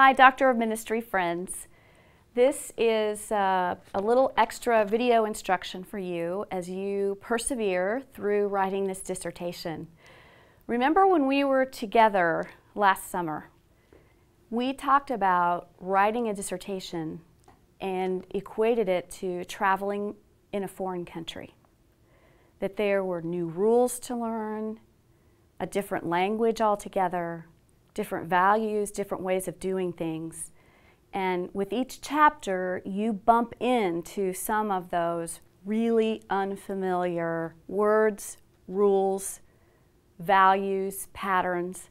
Hi, Doctor of Ministry friends. This is a little extra video instruction for you as you persevere through writing this dissertation. Remember when we were together last summer, we talked about writing a dissertation and equated it to traveling in a foreign country. That there were new rules to learn, a different language altogether, different values, different ways of doing things. And with each chapter, you bump into some of those really unfamiliar words, rules, values, patterns.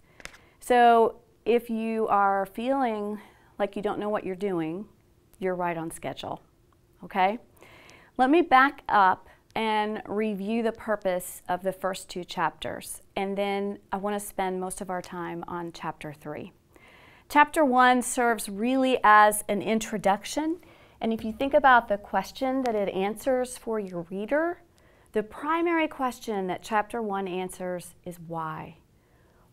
So if you are feeling like you don't know what you're doing, you're right on schedule, okay? Let me back up and review the purpose of the first two chapters, and then I want to spend most of our time on chapter 3. Chapter 1 serves really as an introduction, and if you think about the question that it answers for your reader, the primary question that chapter 1 answers is why.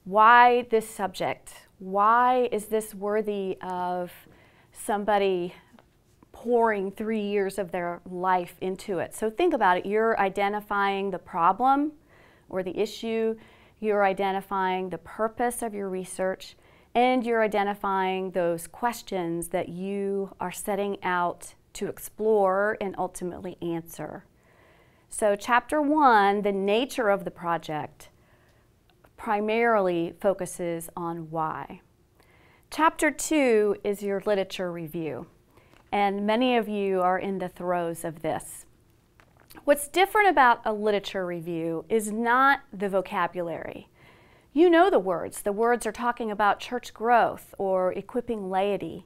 Why this subject? Why is this worthy of somebody pouring 3 years of their life into it? So think about it. You're identifying the problem or the issue, you're identifying the purpose of your research, and you're identifying those questions that you are setting out to explore and ultimately answer. So chapter 1, the nature of the project, primarily focuses on why. Chapter 2 is your literature review, and many of you are in the throes of this. What's different about a literature review is not the vocabulary. You know the words. The words are talking about church growth or equipping laity.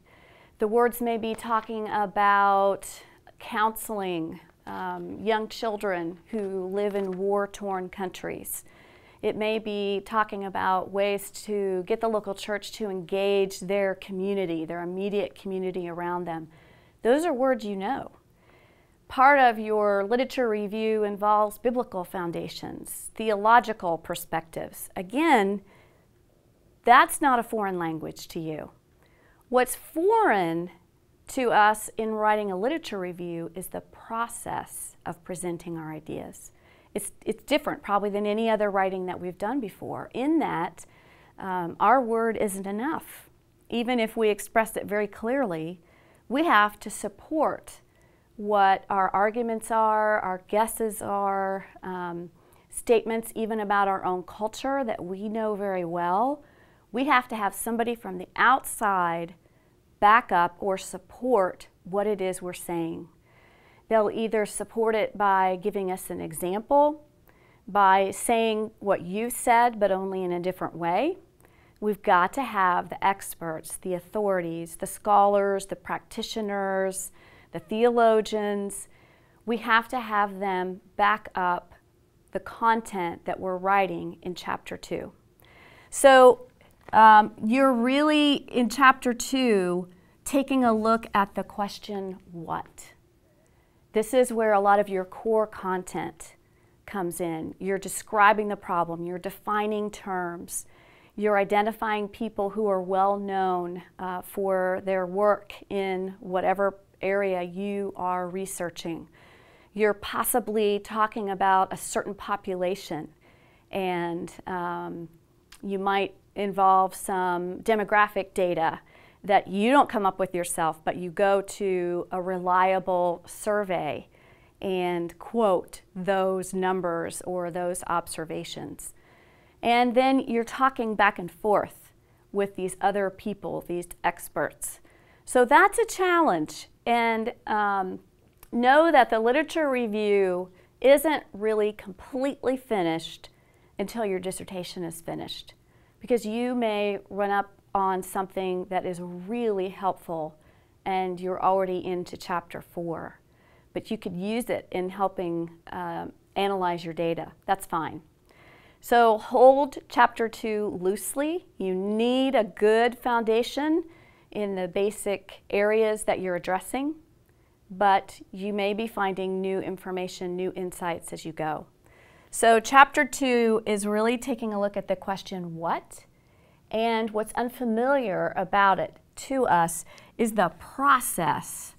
The words may be talking about counseling young children who live in war-torn countries. It may be talking about ways to get the local church to engage their community, their immediate community around them. Those are words you know. Part of your literature review involves biblical foundations, theological perspectives. Again, that's not a foreign language to you. What's foreign to us in writing a literature review is the process of presenting our ideas. It's different probably than any other writing that we've done before, in that our word isn't enough. Even if we express it very clearly, we have to support what our arguments are, our guesses are, statements even about our own culture that we know very well. We have to have somebody from the outside back up or support what it is we're saying. They'll either support it by giving us an example, by saying what you said but only in a different way. We've got to have the experts, the authorities, the scholars, the practitioners, the theologians. We have to have them back up the content that we're writing in chapter 2. So you're really, in chapter 2, taking a look at the question, what? This is where a lot of your core content comes in. You're describing the problem, you're defining terms, you're identifying people who are well known for their work in whatever area you are researching. You're possibly talking about a certain population, and you might involve some demographic data that you don't come up with yourself, but you go to a reliable survey and quote those numbers or those observations. And then you're talking back and forth with these other people, these experts. So that's a challenge. And know that the literature review isn't really completely finished until your dissertation is finished, because you may run up on something that is really helpful and you're already into chapter 4. But you could use it in helping analyze your data. That's fine. So hold chapter 2 loosely. You need a good foundation in the basic areas that you're addressing, but you may be finding new information, new insights as you go. So chapter 2 is really taking a look at the question, what? And what's unfamiliar about it to us is the process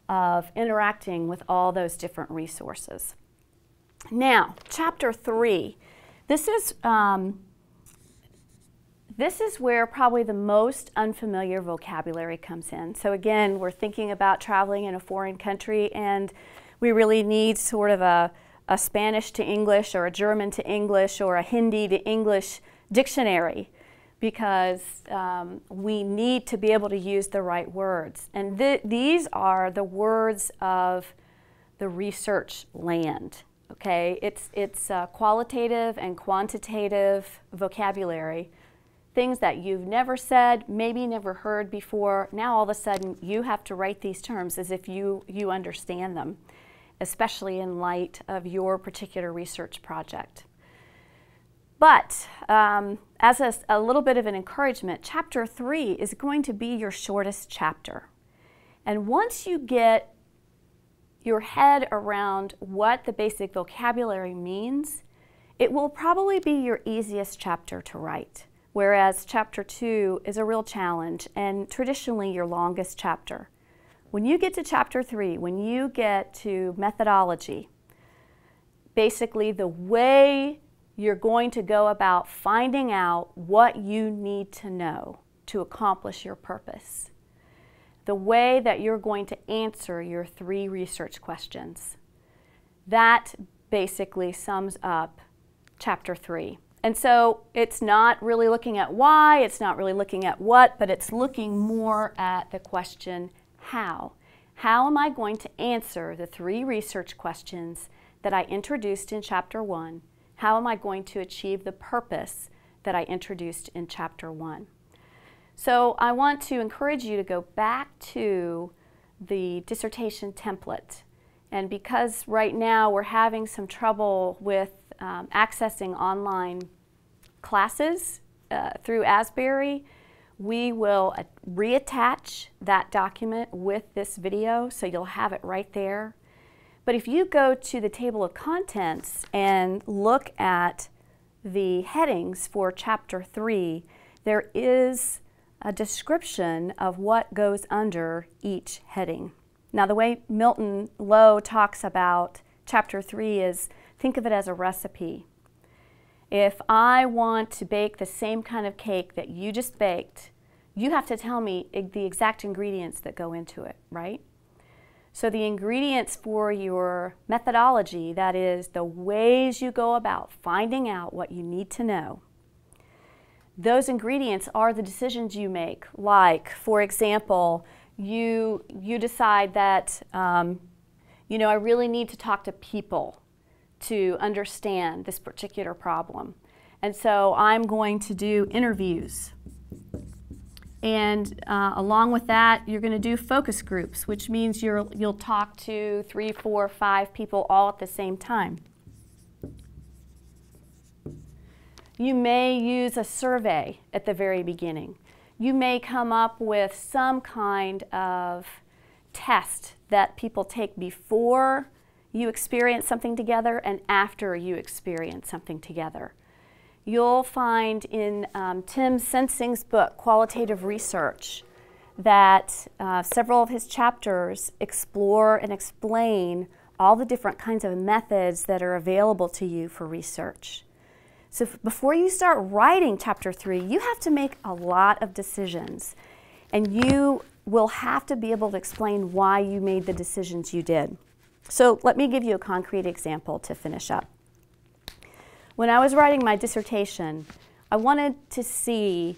of interacting with all those different resources. Now, chapter 3, this is where probably the most unfamiliar vocabulary comes in. So again, we're thinking about traveling in a foreign country, and we really need sort of a Spanish to English or a German to English or a Hindi to English dictionary, because we need to be able to use the right words. And these are the words of the research land. Okay, it's qualitative and quantitative vocabulary, things that you've never said, maybe never heard before. Now all of a sudden you have to write these terms as if you understand them, especially in light of your particular research project. But as a little bit of an encouragement, chapter 3 is going to be your shortest chapter. And once you get your head around what the basic vocabulary means, it will probably be your easiest chapter to write, whereas chapter 2 is a real challenge and traditionally your longest chapter. When you get to chapter 3, when you get to methodology, basically the way you're going to go about finding out what you need to know to accomplish your purpose, the way that you're going to answer your 3 research questions, that basically sums up chapter 3. And so it's not really looking at why, it's not really looking at what, but it's looking more at the question how. How am I going to answer the 3 research questions that I introduced in chapter 1? How am I going to achieve the purpose that I introduced in chapter 1? So I want to encourage you to go back to the dissertation template. And because right now we're having some trouble with accessing online classes through Asbury, we will reattach that document with this video, so you'll have it right there. But if you go to the table of contents and look at the headings for chapter 3, there is a description of what goes under each heading. Now, the way Milton Lowe talks about chapter 3 is, think of it as a recipe. If I want to bake the same kind of cake that you just baked, you have to tell me the exact ingredients that go into it, right? So the ingredients for your methodology, that is the ways you go about finding out what you need to know, those ingredients are the decisions you make. Like, for example, you decide that, you know, I really need to talk to people to understand this particular problem. And so I'm going to do interviews. And along with that, you're going to do focus groups, which means you'll talk to 3, 4, 5 people all at the same time. You may use a survey at the very beginning. You may come up with some kind of test that people take before you experience something together and after you experience something together. You'll find in Tim Sensing's book, Qualitative Research, that several of his chapters explore and explain all the different kinds of methods that are available to you for research. So before you start writing chapter 3, you have to make a lot of decisions, and you will have to be able to explain why you made the decisions you did. So let me give you a concrete example to finish up. When I was writing my dissertation, I wanted to see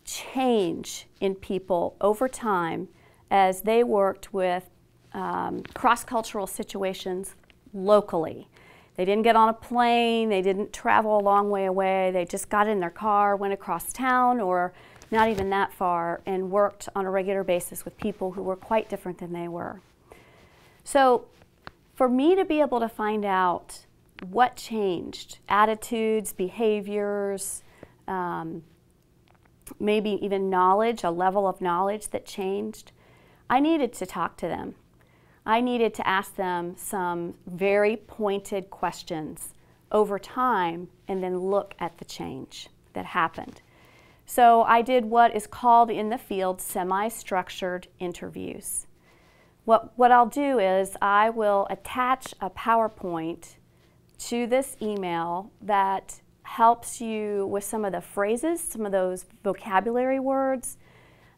change in people over time as they worked with cross-cultural situations locally. They didn't get on a plane, they didn't travel a long way away, they just got in their car, went across town or not even that far, and worked on a regular basis with people who were quite different than they were. So for me to be able to find out what changed, attitudes, behaviors, maybe even knowledge, a level of knowledge that changed, I needed to talk to them. I needed to ask them some very pointed questions over time and then look at the change that happened. So I did what is called in the field semi-structured interviews. What I'll do is I will attach a PowerPoint to this email that helps you with some of the phrases, some of those vocabulary words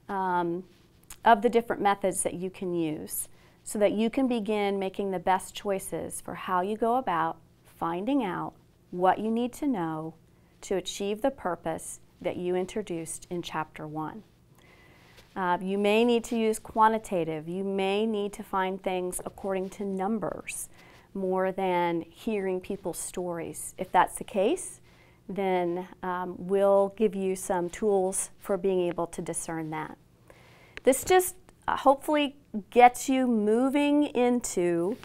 of the different methods that you can use so that you can begin making the best choices for how you go about finding out what you need to know to achieve the purpose that you introduced in Chapter 1. You may need to use quantitative. You may need to find things according to numbers more than hearing people's stories. If that's the case, then we'll give you some tools for being able to discern that. This just hopefully gets you moving into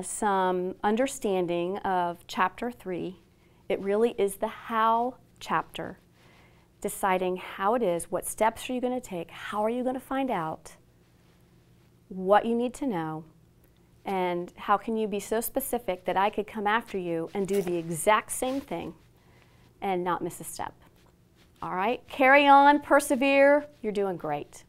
some understanding of Chapter 3. It really is the how chapter. Deciding how it is, what steps are you going to take, how are you going to find out what you need to know, and how can you be so specific that I could come after you and do the exact same thing and not miss a step. All right, carry on, persevere, you're doing great.